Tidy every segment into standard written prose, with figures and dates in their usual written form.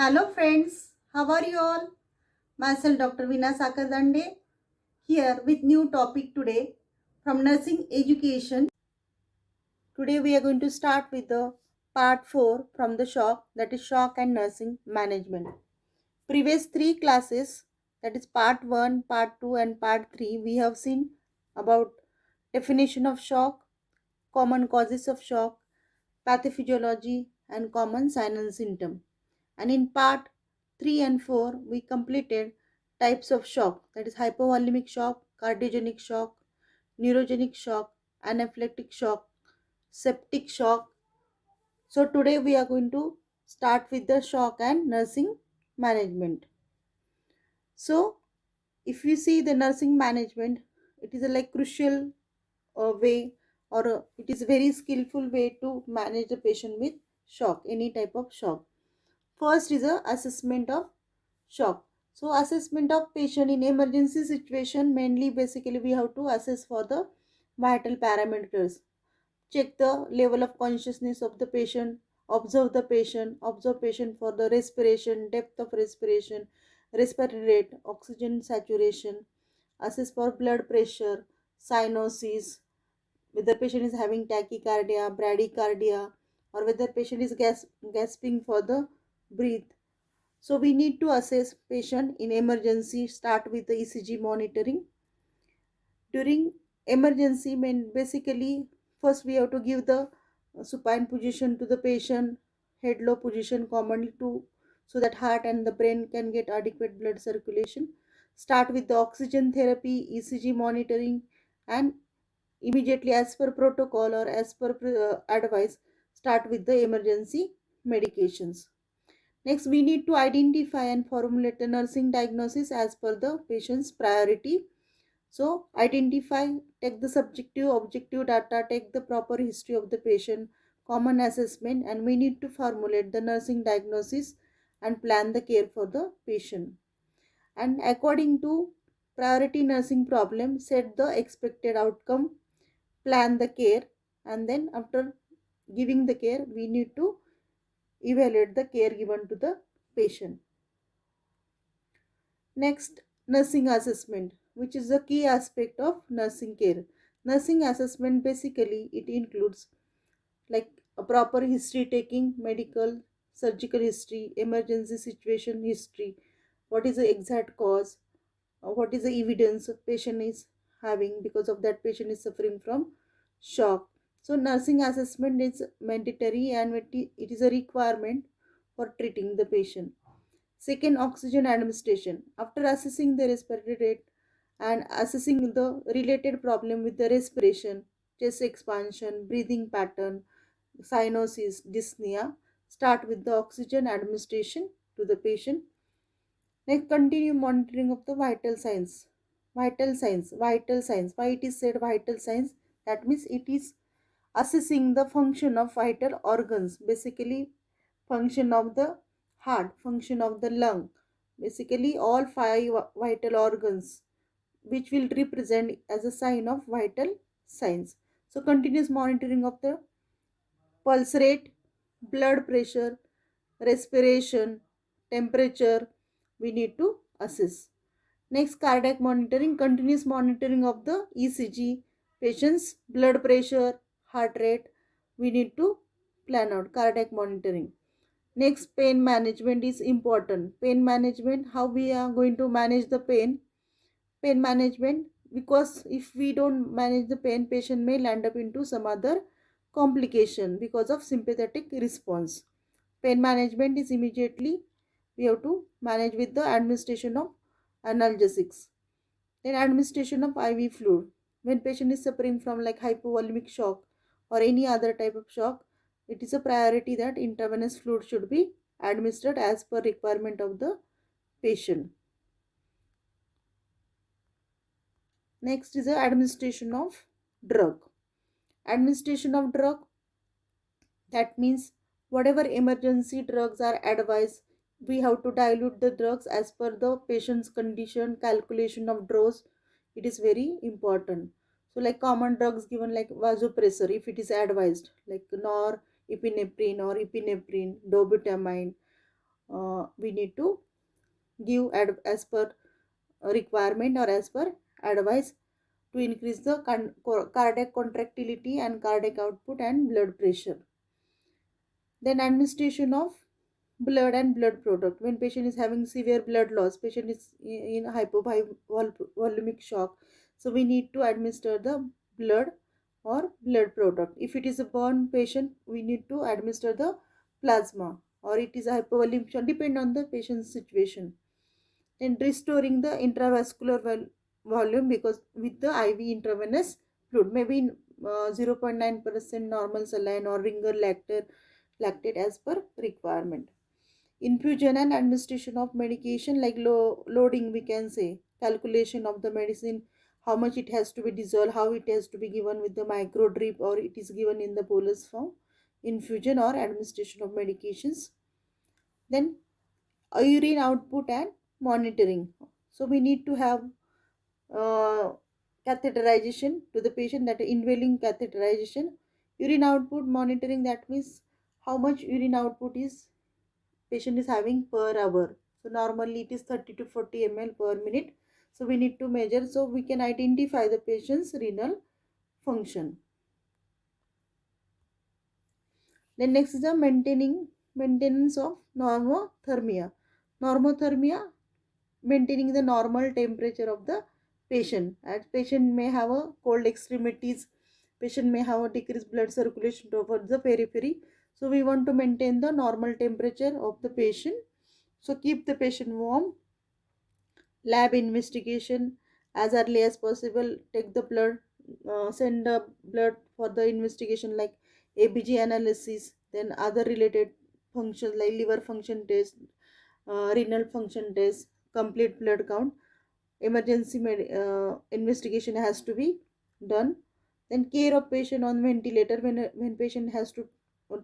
Hello friends, how are you all? Myself Dr. Veena Sakardande here with new topic today from nursing education. Today we are going to start with the part 4 from the shock, that is shock and nursing management. Previous 3 classes, that is part 1, part 2 and part 3, we have seen about definition of shock, common causes of shock, pathophysiology and common sign and symptom. And in part 3 and 4, we completed types of shock, that is hypovolemic shock, cardiogenic shock, neurogenic shock, anaphylactic shock, septic shock. So today we are going to start with the shock and nursing management. So if you see the nursing management, it is a like crucial way, or it is a very skillful way to manage the patient with shock, any type of shock. First is a assessment of shock. So assessment of patient in emergency situation, mainly basically we have to assess for the vital parameters. Check the level of consciousness of the patient, observe patient for the respiration, depth of respiration, respiratory rate, oxygen saturation, assess for blood pressure, cyanosis, whether patient is having tachycardia, bradycardia, or whether patient is gasping for the breath. So we need to assess patient in emergency. Start with the ECG monitoring. During emergency, basically first we have to give the supine position to the patient, head low position commonly to, so that heart and the brain can get adequate blood circulation. Start with the oxygen therapy, ECG monitoring, and immediately as per protocol or as per advice, start with the emergency medications. Next, we need to identify and formulate the nursing diagnosis as per the patient's priority. So, identify, take the subjective, objective data, take the proper history of the patient, common assessment, and we need to formulate the nursing diagnosis and plan the care for the patient. And according to priority nursing problem, set the expected outcome, plan the care, and then after giving the care, we need to evaluate the care given to the patient. Next, nursing assessment, which is a key aspect of nursing care. Nursing assessment basically it includes like a proper history taking, medical, surgical history, emergency situation history, what is the exact cause, what is the evidence a patient is having, because of that patient is suffering from shock. So nursing assessment is mandatory and it is a requirement for treating the patient. Second, oxygen administration. After assessing the respiratory rate and assessing the related problem with the respiration, chest expansion, breathing pattern, cyanosis, dyspnea, start with the oxygen administration to the patient. Next, continue monitoring of the vital signs. Vital signs, vital signs. Why it is said vital signs? That means it is assessing the function of vital organs, basically function of the heart, function of the lung, basically all five vital organs, which will represent as a sign of vital signs. So continuous monitoring of the pulse rate, blood pressure, respiration, temperature, we need to assess. Next, cardiac monitoring, continuous monitoring of the ECG, patient's blood pressure, heart rate, we need to plan out cardiac monitoring. Next, pain management is important. Pain management, how we are going to manage the pain. Pain management, because if we don't manage the pain, patient may land up into some other complication because of sympathetic response. Pain management is immediately we have to manage with the administration of analgesics. Then administration of IV fluid. When patient is suffering from like hypovolemic shock or any other type of shock, it is a priority that intravenous fluid should be administered as per requirement of the patient. Next is the administration of drug. Administration of drug, that means whatever emergency drugs are advised, we have to dilute the drugs as per the patient's condition, calculation of dose. It is very important. So like common drugs given like vasopressor, if it is advised, like norepinephrine or epinephrine, dobutamine, we need to give as per requirement or as per advice to increase the cardiac contractility and cardiac output and blood pressure. Then administration of blood and blood product. When patient is having severe blood loss, patient is in hypovolumic shock, so we need to administer the blood or blood product. If it is a burn patient, we need to administer the plasma, or it is a hypovolemic shock, depend on the patient's situation. Then restoring the intravascular volume, because with the IV intravenous fluid, maybe 0.9% normal saline or ringer lactate as per requirement. Infusion and administration of medication, like loading, we can say calculation of the medicine, how much it has to be dissolved, how it has to be given with the micro drip, or it is given in the bolus form. Infusion or administration of medications. Then urine output and monitoring. So we need to have uh, catheterization to the patient, that indwelling catheterization. Urine output monitoring, that means how much urine output is patient is having per hour. So normally it is 30 to 40 ml per minute. So we need to measure so we can identify the patient's renal function. Then next is the maintenance of normothermia. Normothermia, maintaining the normal temperature of the patient. As patient may have a cold extremities, patient may have a decreased blood circulation towards the periphery. So we want to maintain the normal temperature of the patient. So keep the patient warm. Lab investigation as early as possible. Take the blood, send the blood for the investigation like ABG analysis, then other related functions like liver function test, renal function test, complete blood count. Emergency investigation has to be done. Then care of patient on ventilator. When patient has to uh,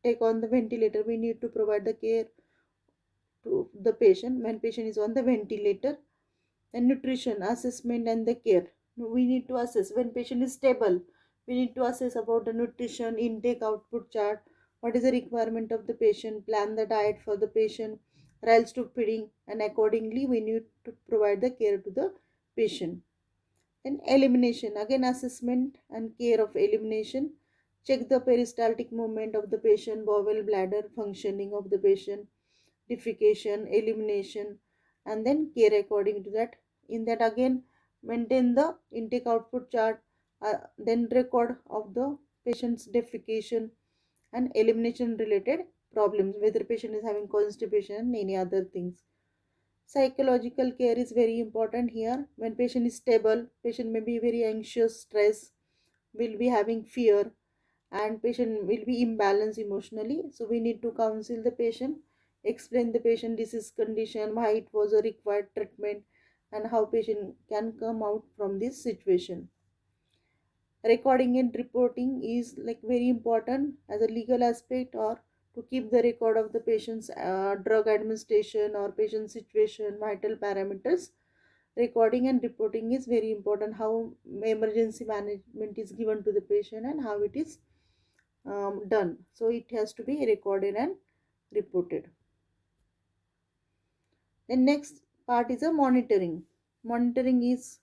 take on the ventilator, we need to provide the care to the patient when patient is on the ventilator. And nutrition assessment and the care, we need to assess when patient is stable, we need to assess about the nutrition intake output chart, what is the requirement of the patient, plan the diet for the patient, trials to feeding, and accordingly we need to provide the care to the patient. Then elimination, again assessment and care of elimination. Check the peristaltic movement of the patient, bowel bladder functioning of the patient, defecation, elimination, and then care according to that. In that again, maintain the intake output chart, then record of the patient's defecation and elimination related problems, whether patient is having constipation and any other things. Psychological care is very important here. When patient is stable, patient may be very anxious, stress, will be having fear, and patient will be imbalanced emotionally. So we need to counsel the patient, explain the patient disease condition, why it was a required treatment, and how patient can come out from this situation. Recording and reporting is like very important as a legal aspect, or to keep the record of the patient's drug administration or patient situation, vital parameters. Recording and reporting is very important, how emergency management is given to the patient and how it is done. So it has to be recorded and reported. The next part is a monitoring. Monitoring is